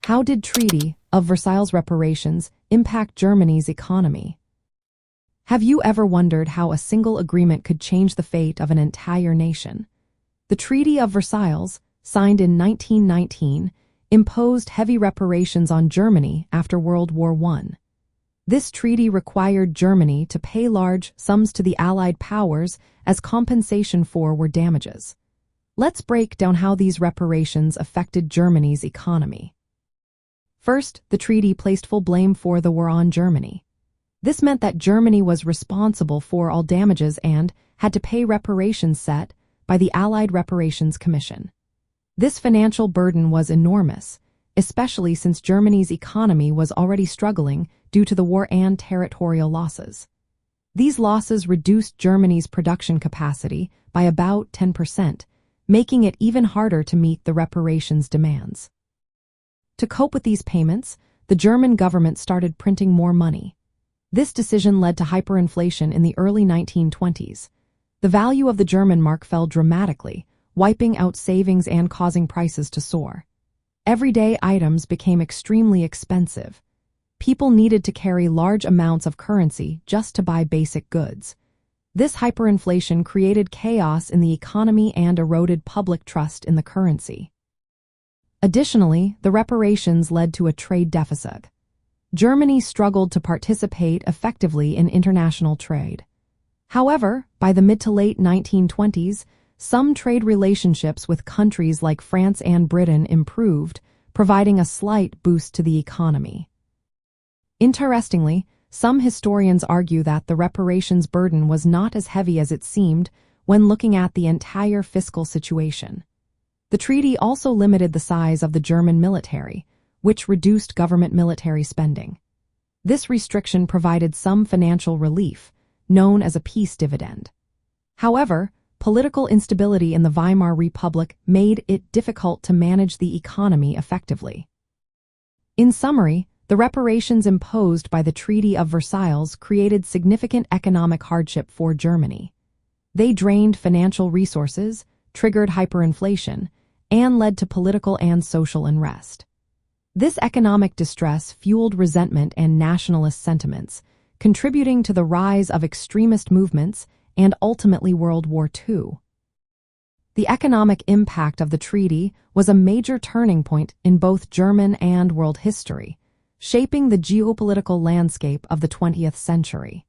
How did Treaty of Versailles Reparations impact Germany's economy? Have you ever wondered how a single agreement could change the fate of an entire nation? The Treaty of Versailles, signed in 1919, imposed heavy reparations on Germany after World War I. This treaty required Germany to pay large sums to the Allied powers as compensation for war damages. Let's break down how these reparations affected Germany's economy. First, the treaty placed full blame for the war on Germany. This meant that Germany was responsible for all damages and had to pay reparations set by the Allied Reparations Commission. This financial burden was enormous, especially since Germany's economy was already struggling due to the war and territorial losses. These losses reduced Germany's production capacity by about 10%, making it even harder to meet the reparations demands. To cope with these payments, the German government started printing more money. This decision led to hyperinflation in the early 1920s. The value of the German mark fell dramatically, wiping out savings and causing prices to soar. Everyday items became extremely expensive. People needed to carry large amounts of currency just to buy basic goods. This hyperinflation created chaos in the economy and eroded public trust in the currency. Additionally, the reparations led to a trade deficit. Germany struggled to participate effectively in international trade. However, by the mid to late 1920s, some trade relationships with countries like France and Britain improved, providing a slight boost to the economy. Interestingly, some historians argue that the reparations burden was not as heavy as it seemed when looking at the entire fiscal situation. The treaty also limited the size of the German military, which reduced government military spending. This restriction provided some financial relief, known as a peace dividend. However, political instability in the Weimar Republic made it difficult to manage the economy effectively. In summary, the reparations imposed by the Treaty of Versailles created significant economic hardship for Germany. They drained financial resources, triggered hyperinflation, and led to political and social unrest. This economic distress fueled resentment and nationalist sentiments, contributing to the rise of extremist movements and ultimately World War II. The economic impact of the treaty was a major turning point in both German and world history, shaping the geopolitical landscape of the 20th century.